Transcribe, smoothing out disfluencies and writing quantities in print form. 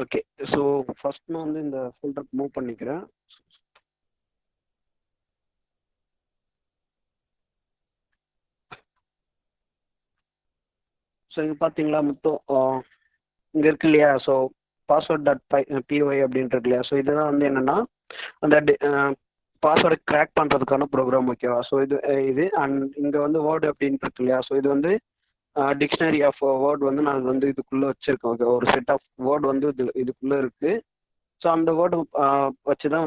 Okay. So first நான் வந்து இந்த ஃபோல்டருக்கு மூவ் பண்ணிக்கிறேன். ஸோ இங்கே பார்த்தீங்களா மொத்தம் இங்கே இருக்கு இல்லையா? ஸோ பாஸ்வேர்ட் டாட் பிஒய் அப்படின்ட்டு இருக்கு இல்லையா? ஸோ இதுதான் வந்து என்னென்னா அந்த பாஸ்வேர்டை கிராக் பண்ணுறதுக்கான ப்ரோக்ராம். ஓகேவா? ஸோ இது அண்ட் இங்கே வந்து வேர்டு அப்படின்ட்டு இருக்கு இல்லையா? ஸோ இது வந்து டிக்ஷனரி ஆஃப் வேர்ட் வந்து நான் வந்து இதுக்குள்ளே வச்சுருக்கேன். ஓகே, ஒரு செட் ஆஃப் வேர்டு வந்து இதுக்குள்ளே இருக்குது. ஸோ அந்த வேர்டு வச்சு தான்